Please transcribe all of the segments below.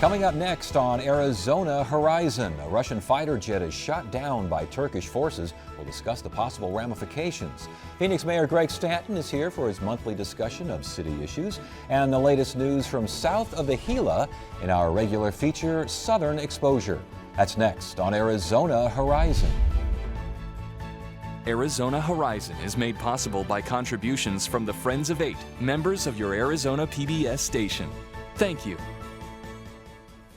Coming up next on Arizona Horizon, a Russian fighter jet is shot down by Turkish forces. We'll discuss the possible ramifications. Phoenix Mayor Greg Stanton is here for his monthly discussion of city issues and the latest news from south of the Gila in our regular feature, Southern Exposure. That's next on Arizona Horizon. Arizona Horizon is made possible by contributions from the Friends of Eight, members of your Arizona PBS station. Thank you.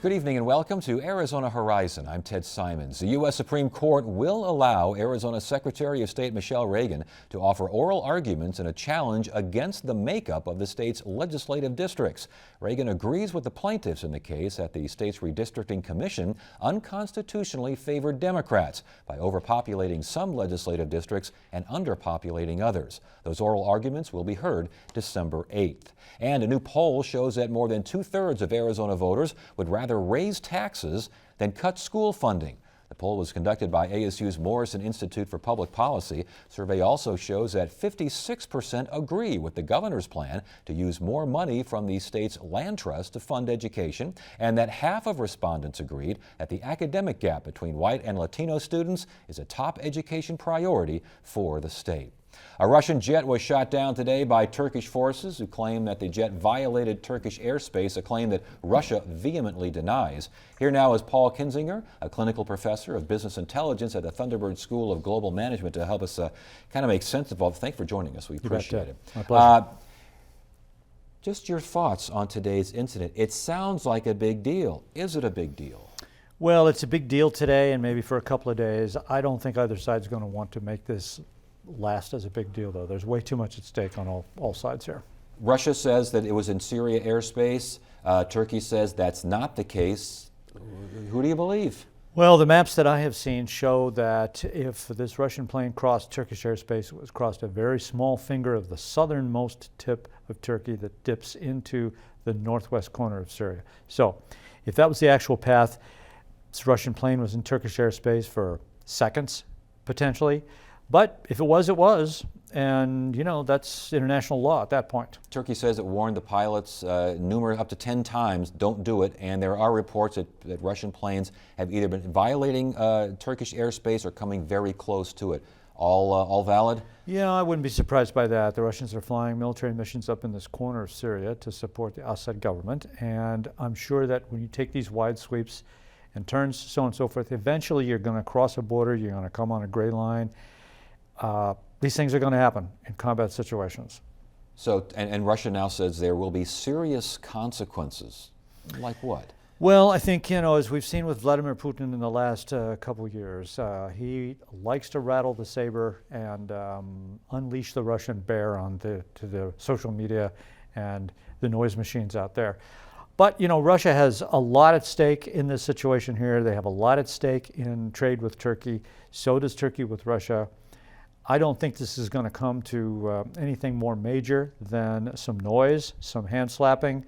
Good evening and welcome to Arizona Horizon. I'm Ted Simons. The U.S. Supreme Court will allow Arizona Secretary of State Michelle Reagan to offer oral arguments in a challenge against the makeup of the state's legislative districts. Reagan agrees with the plaintiffs in the case that the state's redistricting commission unconstitutionally favored Democrats by overpopulating some legislative districts and underpopulating others. Those oral arguments will be heard December 8th. And a new poll shows that more than 2/3 of Arizona voters would rather raise taxes than cut school funding. The poll was conducted by ASU's Morrison Institute for Public Policy. Survey also shows that 56% agree with the governor's plan to use more money from the state's land trust to fund education, and that half of respondents agreed that the academic gap between white and Latino students is a top education priority for the state. A Russian jet was shot down today by Turkish forces who claim that the jet violated Turkish airspace, a claim that Russia vehemently denies. Here now is Paul Kinzinger, a clinical professor of business intelligence at the Thunderbird School of Global Management, to help us kind of make sense of all. Thanks for joining us. We appreciate it. My pleasure. Just your thoughts on today's incident. It sounds like a big deal. Is it a big deal? Well, it's a big deal today and maybe for a couple of days. I don't think either side's going to want to make this last as a big deal, though. There's way too much at stake on all sides here. Russia says that it was in Syria airspace. Turkey says that's not the case. Who do you believe? Well, the maps that I have seen show that if this Russian plane crossed Turkish airspace, it was crossed a very small finger of the southernmost tip of Turkey that dips into the northwest corner of Syria. So if that was the actual path, this Russian plane was in Turkish airspace for seconds, potentially. But if it was, it was. And, you know, that's international law at that point. Turkey says it warned the pilots up to 10 times, don't do it. And there are reports that Russian planes have either been violating Turkish airspace or coming very close to it. All valid? Yeah, I wouldn't be surprised by that. The Russians are flying military missions up in this corner of Syria to support the Assad government. And I'm sure that when you take these wide sweeps and turns, so on and so forth, eventually you're going to cross a border, you're going to come on a gray line. These things are going to happen in combat situations. So, and Russia now says there will be serious consequences. Like what? Well, I think, you know, as we've seen with Vladimir Putin in the last couple of years, he likes to rattle the saber and unleash the Russian bear to the social media and the noise machines out there. But, you know, Russia has a lot at stake in this situation here. They have a lot at stake in trade with Turkey. So does Turkey with Russia. I don't think this is going to come to anything more major than some noise, some hand slapping.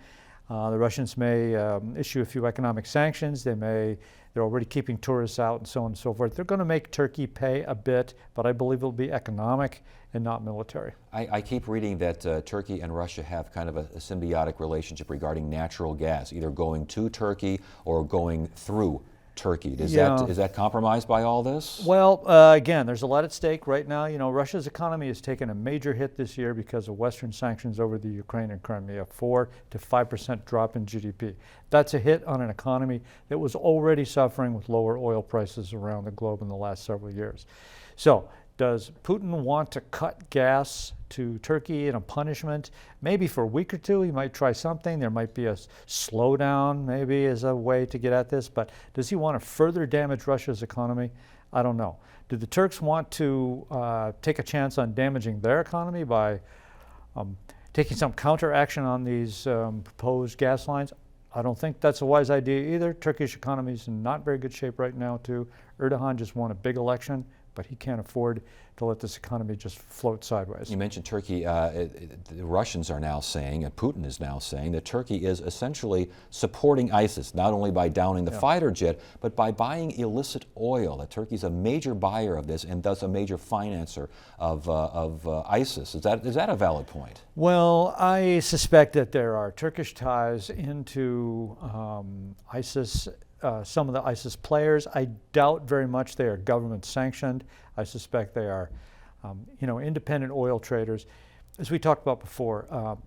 The Russians may issue a few economic sanctions. They're already keeping tourists out and so on and so forth. They're going to make Turkey pay a bit, but I believe it'll be economic and not military. I keep reading that Turkey and Russia have kind of a symbiotic relationship regarding natural gas, either going to Turkey or going through Turkey. Is that compromised by all this? Well, again, there's a lot at stake right now. You know, Russia's economy has taken a major hit this year because of Western sanctions over the Ukraine and Crimea, 4 to 5% drop in GDP. That's a hit on an economy that was already suffering with lower oil prices around the globe in the last several years. So, does Putin want to cut gas to Turkey in a punishment? Maybe for a week or two he might try something. There might be a slowdown maybe as a way to get at this, but does he want to further damage Russia's economy? I don't know. Do the Turks want to take a chance on damaging their economy by taking some counteraction on these proposed gas lines? I don't think that's a wise idea either. Turkish economy is in not very good shape right now too. Erdogan just won a big election but he can't afford to let this economy just float sideways. You mentioned Turkey. The Russians are now saying, and Putin is now saying, that Turkey is essentially supporting ISIS, not only by downing the fighter jet, but by buying illicit oil. That Turkey's a major buyer of this and thus a major financer of ISIS. Is that a valid point? Well, I suspect that there are Turkish ties into ISIS. Some of the ISIS players, I doubt very much they are government sanctioned. I suspect they are, independent oil traders. As we talked about before,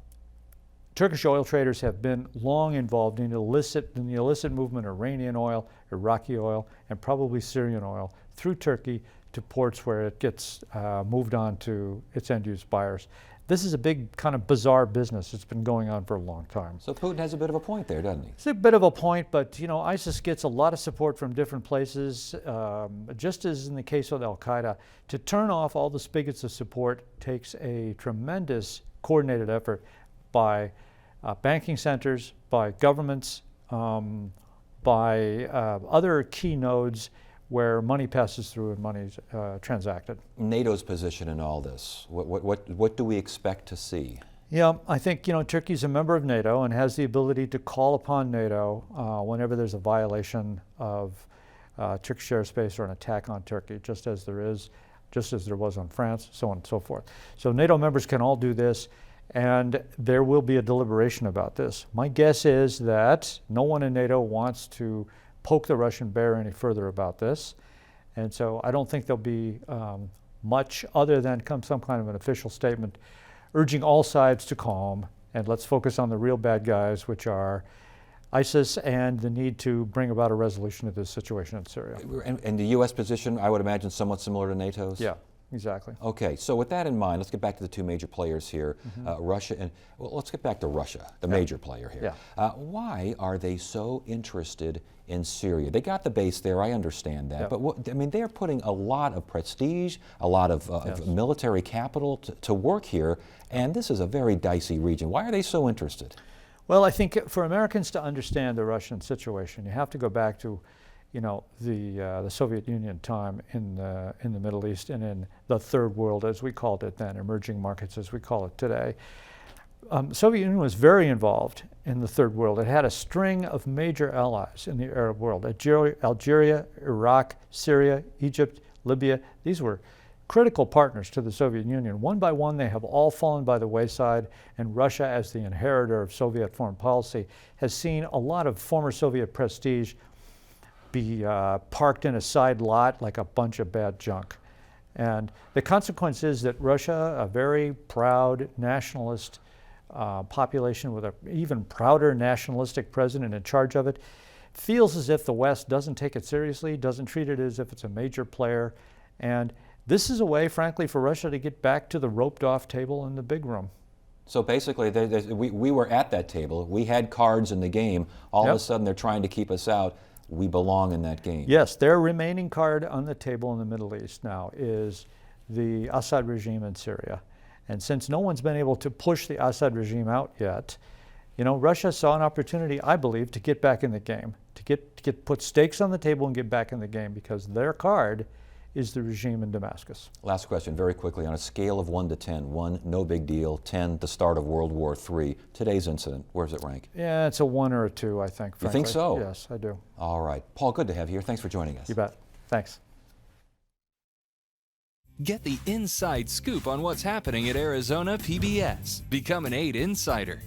Turkish oil traders have been long involved in the illicit movement of Iranian oil, Iraqi oil, and probably Syrian oil through Turkey to ports where it gets moved on to its end-use buyers. This is a big kind of bizarre business. It's been going on for a long time. So Putin has a bit of a point there, doesn't he? It's a bit of a point, but ISIS gets a lot of support from different places. Just as in the case with Al-Qaeda, to turn off all the spigots of support takes a tremendous coordinated effort by banking centers, by governments, by other key nodes where money passes through and money's transacted. NATO's position in all this, what do we expect to see? Yeah, I think Turkey's a member of NATO and has the ability to call upon NATO whenever there's a violation of Turkish airspace or an attack on Turkey, just as there was on France, so on and so forth. So NATO members can all do this, and there will be a deliberation about this. My guess is that no one in NATO wants to poke the Russian bear any further about this. And so I don't think there'll be much other than some kind of an official statement urging all sides to calm and let's focus on the real bad guys, which are ISIS, and the need to bring about a resolution of this situation in Syria. And the U.S. position, I would imagine, somewhat similar to NATO's? Yeah. Exactly. Okay, so with that in mind, let's get back to the two major players here, Russia and, let's get back to Russia, the major player here. Yeah. Why are they so interested in Syria? They got the base there, I understand that, but they're putting a lot of prestige, a lot of military capital to work here, and this is a very dicey region. Why are they so interested? Well, I think for Americans to understand the Russian situation, you have to go back to the Soviet Union time in the Middle East and in the Third World, as we called it then, emerging markets as we call it today. Soviet Union was very involved in the Third World. It had a string of major allies in the Arab world: Algeria, Iraq, Syria, Egypt, Libya. These were critical partners to the Soviet Union. One by one, they have all fallen by the wayside, and Russia, as the inheritor of Soviet foreign policy, has seen a lot of former Soviet prestige be parked in a side lot like a bunch of bad junk. And the consequence is that Russia, a very proud nationalist population with an even prouder nationalistic president in charge of it, feels as if the West doesn't take it seriously, doesn't treat it as if it's a major player. And this is a way, frankly, for Russia to get back to the roped-off table in the big room. So basically, we were at that table. We had cards in the game. All of a sudden, they're trying to keep us out. We belong in that game. Yes, their remaining card on the table in the Middle East now is the Assad regime in Syria. And since no one's been able to push the Assad regime out yet, Russia saw an opportunity, I believe, to get back in the game, to put stakes on the table and get back in the game, because their card is the regime in Damascus. Last question, very quickly, on a scale of 1 to 10, 1, no big deal, 10, the start of World War III, today's incident, where does it rank? Yeah, it's a 1 or a 2, I think, frankly. You think so? Yes, I do. All right. Paul, good to have you here. Thanks for joining us. You bet. Thanks. Get the inside scoop on what's happening at Arizona PBS. Become an 8 Insider.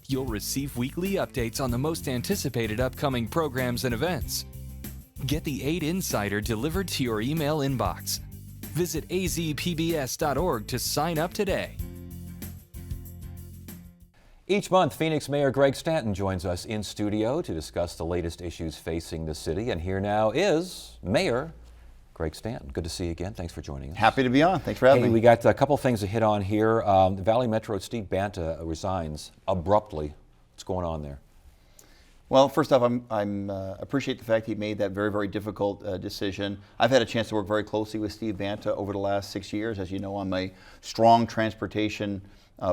You'll receive weekly updates on the most anticipated upcoming programs and events. Get the 8 Insider delivered to your email inbox. Visit azpbs.org to sign up today. Each month, Phoenix Mayor Greg Stanton joins us in studio to discuss the latest issues facing the city. And here now is Mayor Greg Stanton. Good to see you again. Thanks for joining us. Happy to be on. Thanks for having me. We got a couple things to hit on here. The Valley Metro Steve Banta resigns abruptly. What's going on there? Well, first off, I'm appreciate the fact he made that very, very difficult decision. I've had a chance to work very closely with Steve Banta over the last 6 years. As you know, I'm a strong transportation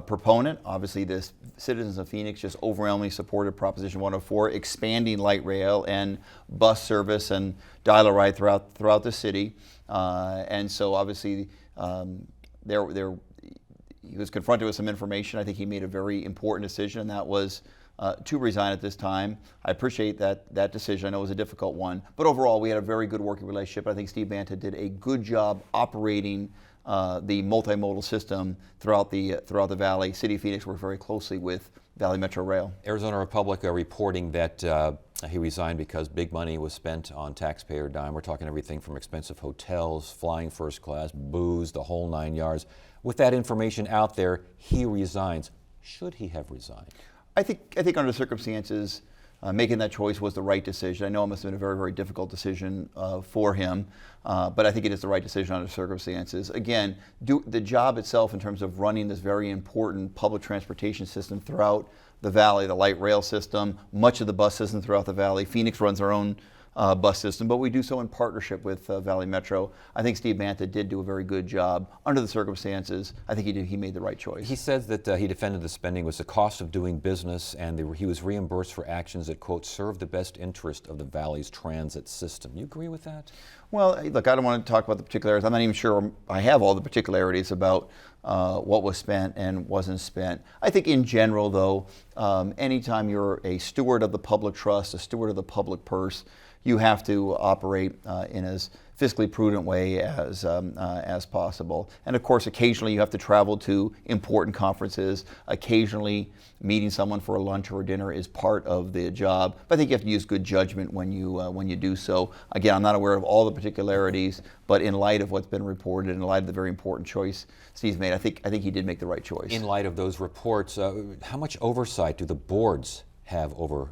proponent. Obviously, the citizens of Phoenix just overwhelmingly supported Proposition 104, expanding light rail and bus service and dial-a-ride throughout the city. And so, obviously, he was confronted with some information. I think he made a very important decision, and that was to resign at this time. I appreciate that decision. I know it was a difficult one, but overall we had a very good working relationship. I think Steve Banta did a good job operating the multimodal system throughout the valley. City of Phoenix worked very closely with Valley Metro Rail. Arizona Republic are reporting that he resigned because big money was spent on taxpayer dime. We're talking everything from expensive hotels, flying first class, booze, the whole 9 yards. With that information out there, he resigns. Should he have resigned? I think under the circumstances, making that choice was the right decision. I know it must have been a very, very difficult decision for him, but I think it is the right decision under the circumstances. Again, the job itself in terms of running this very important public transportation system throughout the valley, the light rail system, much of the bus system throughout the valley. Phoenix runs our own bus system, but we do so in partnership with Valley Metro. I think Steve Banta did do a very good job under the circumstances. I think he made the right choice. He says that he defended the spending was the cost of doing business, and he was reimbursed for actions that, quote, served the best interest of the valley's transit system. You agree with that? Well, look, I don't want to talk about the particulars. I'm not even sure I have all the particularities about what was spent and wasn't spent. I think in general, though, anytime you're a steward of the public trust, a steward of the public purse, you have to operate in as fiscally prudent way as possible. And of course, occasionally you have to travel to important conferences. Occasionally, meeting someone for a lunch or a dinner is part of the job. But I think you have to use good judgment when you do so. Again, I'm not aware of all the particularities, but in light of what's been reported, in light of the very important choice Steve's made, I think he did make the right choice. In light of those reports, how much oversight do the boards have over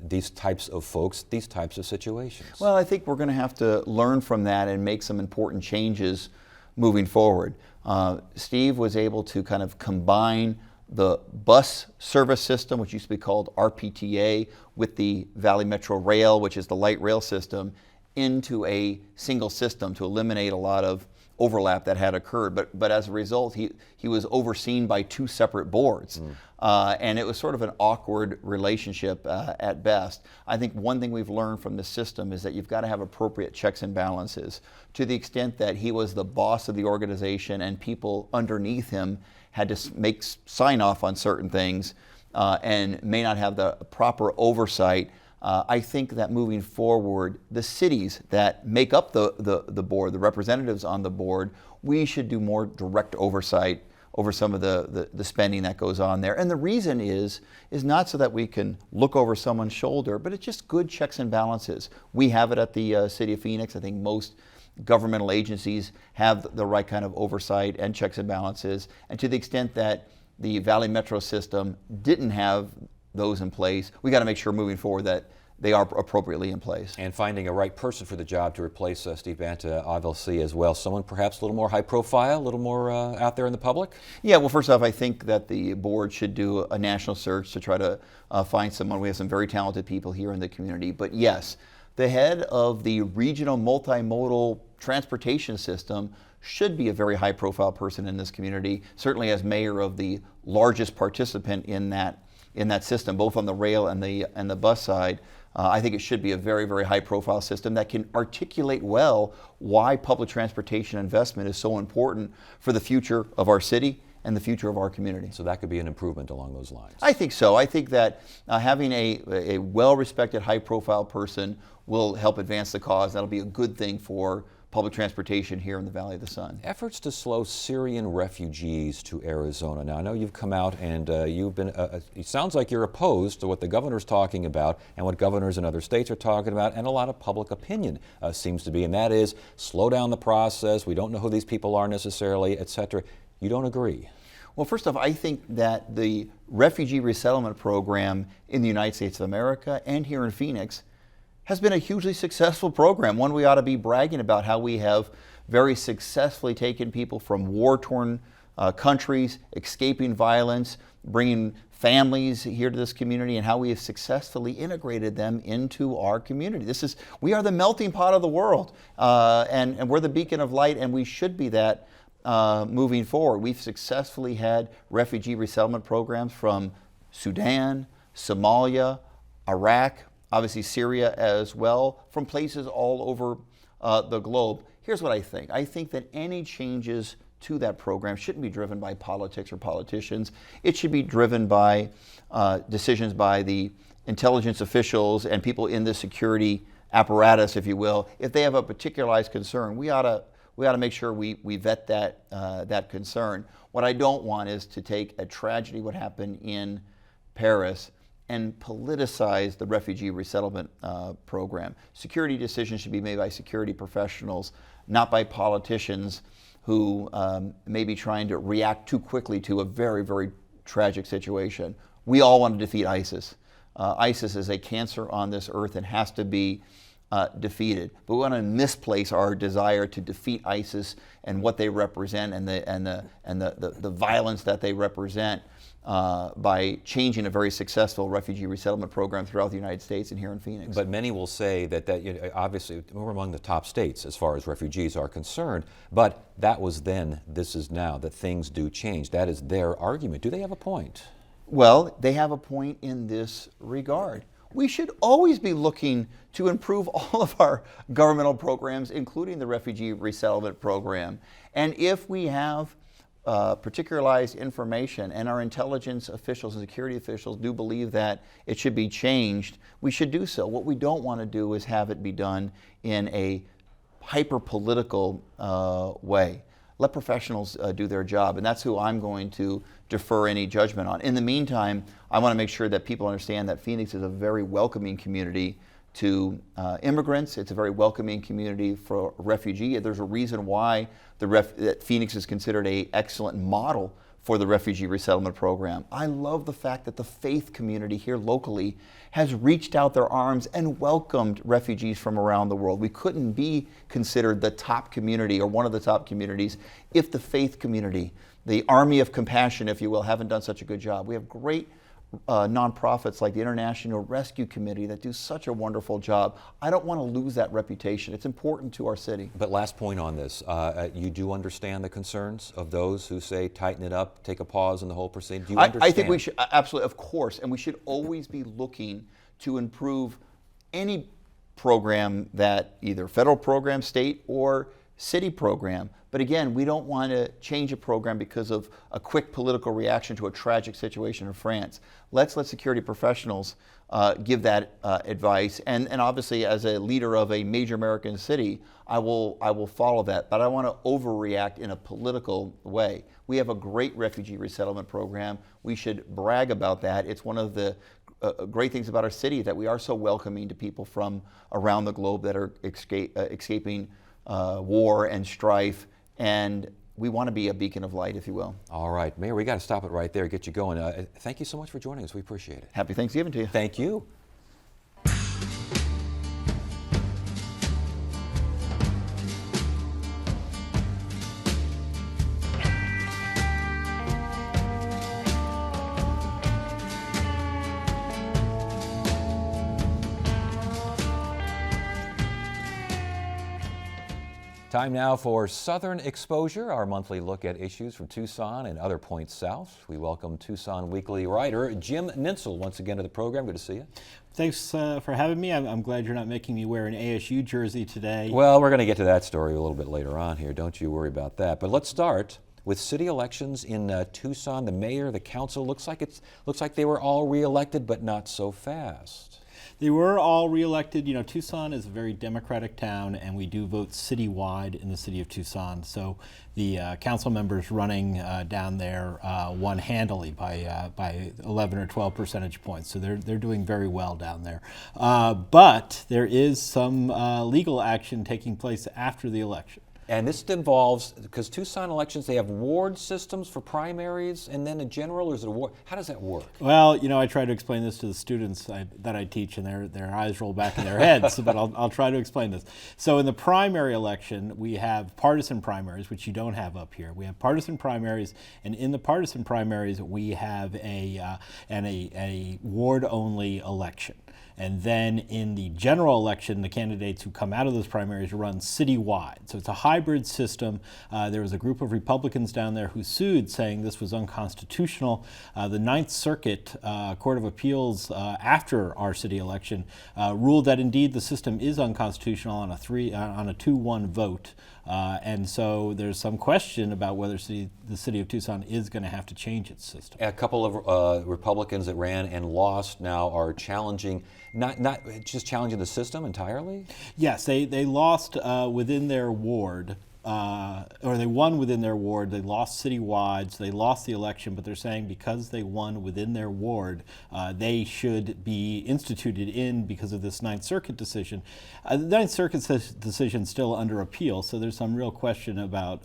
these types of folks, these types of situations? Well, I think we're going to have to learn from that and make some important changes moving forward. Steve was able to kind of combine the bus service system, which used to be called RPTA, with the Valley Metro Rail, which is the light rail system, into a single system to eliminate a lot of overlap that had occurred. But as a result, he was overseen by two separate boards. And it was sort of an awkward relationship at best. I think one thing we've learned from this system is that you've got to have appropriate checks and balances. To the extent that he was the boss of the organization and people underneath him had to sign off on certain things and may not have the proper oversight, I think that moving forward, the cities that make up the board, the representatives on the board, we should do more direct oversight over some of the spending that goes on there. And the reason is not so that we can look over someone's shoulder, but it's just good checks and balances. We have it at the City of Phoenix. I think most governmental agencies have the right kind of oversight and checks and balances. And to the extent that the Valley Metro system didn't have those in place, we got to make sure moving forward that they are appropriately in place. And finding a right person for the job to replace Steve Banta, obviously, as well. Someone perhaps a little more high profile, a little more out there in the public? Yeah, well, first off, I think that the board should do a national search to try to find someone. We have some very talented people here in the community. But yes, the head of the regional multimodal transportation system should be a very high profile person in this community, certainly as mayor of the largest participant in that system, both on the rail and the bus side. I think it should be a very, very high profile system that can articulate well why public transportation investment is so important for the future of our city and the future of our community. So that could be an improvement along those lines. I think so. I think that having a well-respected, high-profile person will help advance the cause. That'll be a good thing for public transportation here in the Valley of the Sun. Efforts to slow Syrian refugees to Arizona. Now, I know you've come out and you've been, it sounds like you're opposed to what the governor's talking about and what governors in other states are talking about, and a lot of public opinion seems to be, and that is slow down the process, we don't know who these people are necessarily, etc. You don't agree? Well, first off, I think that the refugee resettlement program in the United States of America and here in Phoenix has been a hugely successful program, one we ought to be bragging about, how we have very successfully taken people from war-torn countries, escaping violence, bringing families here to this community, and how we have successfully integrated them into our community. We are the melting pot of the world, and we're the beacon of light, and we should be that moving forward. We've successfully had refugee resettlement programs from Sudan, Somalia, Iraq, obviously Syria as well, from places all over the globe. Here's what I think. I think that any changes to that program shouldn't be driven by politics or politicians. It should be driven by decisions by the intelligence officials and people in the security apparatus, if you will. If they have a particularized concern, we ought to make sure we vet that concern. What I don't want is to take a tragedy, what happened in Paris, and politicize the refugee resettlement program. Security decisions should be made by security professionals, not by politicians who may be trying to react too quickly to a very, very tragic situation. We all want to defeat ISIS. ISIS is a cancer on this earth and has to be defeated. But we want to misplace our desire to defeat ISIS and what they represent and the violence that they represent by changing a very successful refugee resettlement program throughout the United States and here in Phoenix. But many will say that obviously we're among the top states as far as refugees are concerned, but that was then, this is now, that things do change. That is their argument. Do they have a point? Well, they have a point in this regard. We should always be looking to improve all of our governmental programs, including the refugee resettlement program. And if we have particularized information and our intelligence officials and security officials do believe that it should be changed, we should do so. What we don't want to do is have it be done in a hyper-political way. Let professionals do their job, and that's who I'm going to defer any judgment on. In the meantime, I want to make sure that people understand that Phoenix is a very welcoming community to immigrants. It's a very welcoming community for a refugee. There's a reason why that Phoenix is considered an excellent model for the refugee resettlement program. I love the fact that the faith community here locally has reached out their arms and welcomed refugees from around the world. We couldn't be considered the top community or one of the top communities if the faith community, the army of compassion, if you will, haven't done such a good job. We have great nonprofits like the International Rescue Committee that do such a wonderful job. I don't want to lose that reputation. It's important to our city. But last point on this, you do understand the concerns of those who say tighten it up, take a pause in the whole proceeding? Do you understand? I think we should, absolutely, of course, and we should always be looking to improve any program that either federal program, state, or city program. But again, we don't want to change a program because of a quick political reaction to a tragic situation in France. Let's let security professionals give that advice. And obviously, as a leader of a major American city, I will follow that. But I want to overreact in a political way. We have a great refugee resettlement program. We should brag about that. It's one of the great things about our city that we are so welcoming to people from around the globe that are escaping war and strife, and we want to be a beacon of light, if you will. All right, Mayor, we got to stop it right there, get you going. Thank you so much for joining us. We appreciate it. Happy Thanksgiving to you. Thank you. Time now for Southern Exposure, our monthly look at issues from Tucson and other points south. We welcome Tucson Weekly writer Jim Nintzel once again to the program. Good to see you. Thanks for having me. I'm glad you're not making me wear an ASU jersey today. Well, we're going to get to that story a little bit later on here. Don't you worry about that. But let's start with city elections in Tucson. The mayor, the council, looks like they were all reelected, but not so fast. They were all reelected. You know, Tucson is a very democratic town, and we do vote citywide in the city of Tucson. So the council members running down there won handily by 11 or 12 percentage points. So they're doing very well down there. But there is some legal action taking place after the election. And this involves, because Tucson elections, they have ward systems for primaries and then a general, or is it a ward? How does that work? Well, you know, I try to explain this to the students that I teach, and their eyes roll back in their heads, but I'll try to explain this. So in the primary election, we have partisan primaries, which you don't have up here. We have partisan primaries, and in the partisan primaries, we have a ward-only election. And then in the general election, the candidates who come out of those primaries run citywide. So it's a hybrid system. There was a group of Republicans down there who sued, saying this was unconstitutional. The Ninth Circuit Court of Appeals, after our city election, ruled that indeed the system is unconstitutional on a 2-1 vote. And so there's some question about whether the city of Tucson is going to have to change its system. A couple of Republicans that ran and lost now are challenging, not just challenging the system entirely? Yes, they lost within their ward. Or they won within their ward. They lost citywide, so they lost the election, but they're saying because they won within their ward, they should be instituted in because of this Ninth Circuit decision. The Ninth Circuit decision is still under appeal, so there's some real question about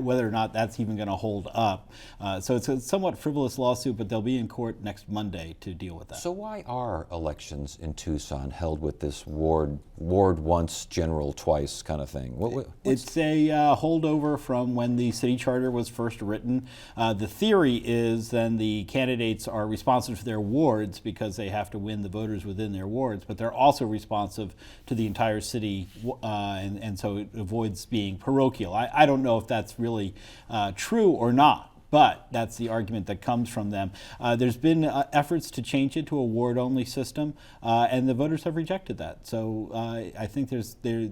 whether or not that's even going to hold up. So it's a somewhat frivolous lawsuit, but they'll be in court next Monday to deal with that. So why are elections in Tucson held with this ward once, general twice kind of thing? It's a holdover from when the city charter was first written. The theory is then the candidates are responsive to their wards because they have to win the voters within their wards, but they're also responsive to the entire city, and so it avoids being parochial. I don't know if that's really true or not, but that's the argument that comes from them. There's been efforts to change it to a ward-only system, and the voters have rejected that. So I think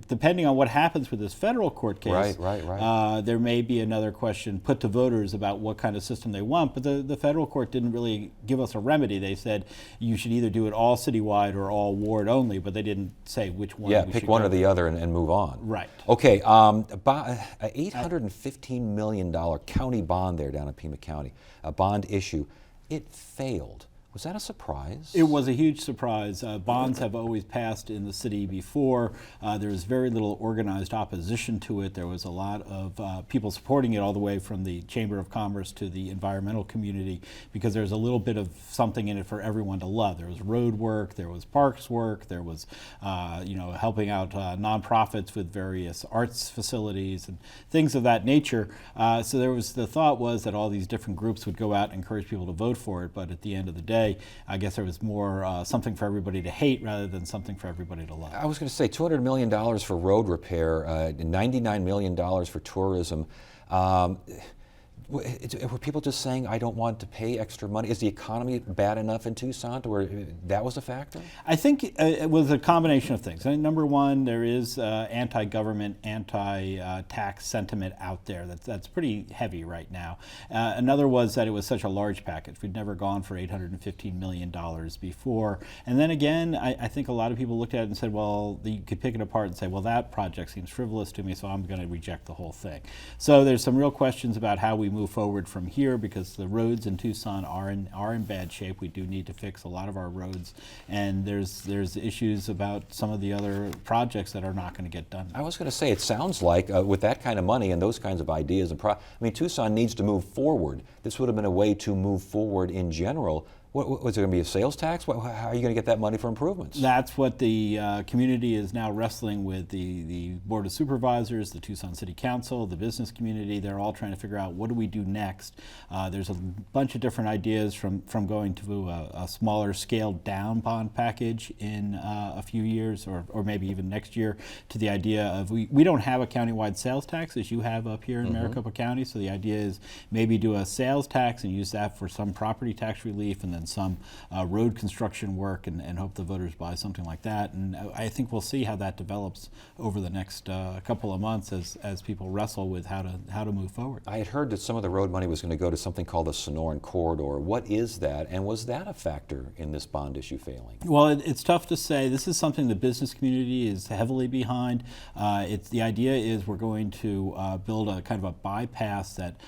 depending on what happens with this federal court case, right. There may be another question put to voters about what kind of system they want. But the federal court didn't really give us a remedy. They said you should either do it all citywide or all ward-only, but they didn't say which one. Yeah, pick one or the other and move on. Right. Okay, $815 million county bond there down in Pima County, a bond issue. It failed. Was that a surprise? It was a huge surprise. Bonds have always passed in the city before. There was very little organized opposition to it. There was a lot of people supporting it all the way from the Chamber of Commerce to the environmental community because there's a little bit of something in it for everyone to love. There was road work, there was parks work, there was helping out nonprofits with various arts facilities and things of that nature. So the thought was that all these different groups would go out and encourage people to vote for it, but at the end of the day, I guess there was more something for everybody to hate rather than something for everybody to love. I was going to say $200 million for road repair, $99 million for tourism. Were people just saying, I don't want to pay extra money? Is the economy bad enough in Tucson to where that was a factor? I think it was a combination of things. I think number one, there is anti-government, anti-tax sentiment out there that's pretty heavy right now. Another was that it was such a large package. We'd never gone for $815 million before. And then again, I think a lot of people looked at it and said, well, you could pick it apart and say, well, that project seems frivolous to me, so I'm going to reject the whole thing. So there's some real questions about how we move forward from here because the roads in Tucson are in bad shape. We do need to fix a lot of our roads, and there's issues about some of the other projects that are not going to get done. I was going to say, it sounds like with that kind of money and those kinds of ideas, Tucson needs to move forward. This would have been a way to move forward in general. Was there going to be a sales tax? How are you going to get that money for improvements? That's what the community is now wrestling with. The Board of Supervisors, the Tucson City Council, the business community, they're all trying to figure out what do we do next. There's a bunch of different ideas from going to a smaller scaled down bond package in a few years or maybe even next year to the idea of we don't have a countywide sales tax as you have up here in Maricopa County. So the idea is maybe do a sales tax and use that for some property tax relief and then some road construction work and hope the voters buy something like that. And I think we'll see how that develops over the next couple of months as people wrestle with how to move forward. I had heard that some of the road money was going to go to something called the Sonoran Corridor. What is that, and was that a factor in this bond issue failing? Well, it's tough to say. This is something the business community is heavily behind. The idea is we're going to build a kind of a bypass that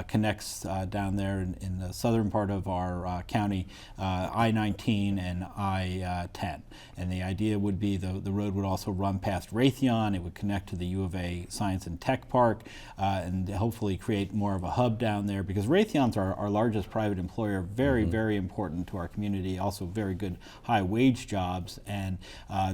connects down there in the southern part of our county Academy, I-19 and I-10. And the idea would be the road would also run past Raytheon. It would connect to the U of A Science and Tech Park, and hopefully create more of a hub down there, because Raytheon's our largest private employer, very, very important to our community, also very good high wage jobs, and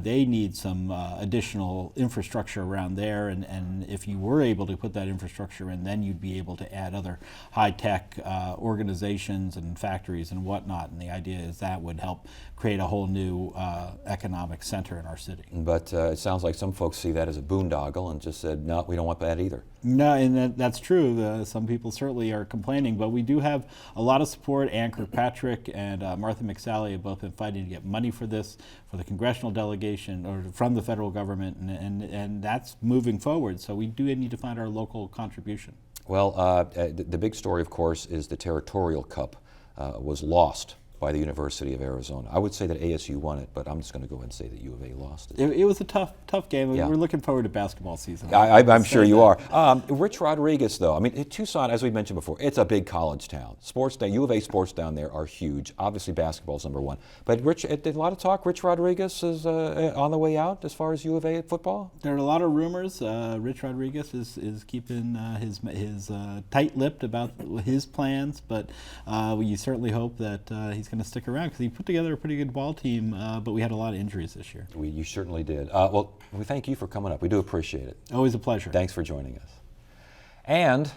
they need some additional infrastructure around there, and if you were able to put that infrastructure in, then you'd be able to add other high-tech organizations and factories and whatnot, and the idea is that would help create a whole new economic center in our city. But it sounds like some folks see that as a boondoggle and just said, no, we don't want that either. No, and that's true. Some people certainly are complaining, but we do have a lot of support. Ann Kirkpatrick and Martha McSally have both been fighting to get money for this, for the congressional delegation, or from the federal government, and that's moving forward. So we do need to find our local contribution. Well, the big story, of course, is the Territorial Cup was lost by the University of Arizona. I would say that ASU won it, but I'm just going to go ahead and say that U of A lost it. It was a tough game. Yeah. We're looking forward to basketball season. I'm sure you are. Rich Rodriguez, though, I mean, Tucson, as we mentioned before, it's a big college town. U of A sports down there are huge. Obviously, basketball's number one. But Rich, a lot of talk. Rich Rodriguez is on the way out as far as U of A football. There are a lot of rumors. Rich Rodriguez is keeping his tight-lipped about his plans, but we certainly hope that he's going to stick around, because he put together a pretty good ball team, but we had a lot of injuries this year. You certainly did. Well, we thank you for coming up. We do appreciate it. Always a pleasure. Thanks for joining us. And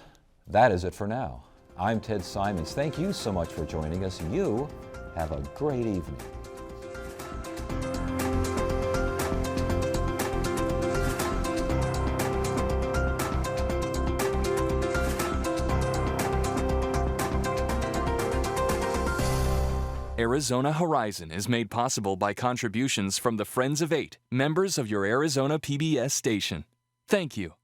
that is it for now. I'm Ted Simons. Thank you so much for joining us. You have a great evening. Arizona Horizon is made possible by contributions from the Friends of Eight, members of your Arizona PBS station. Thank you.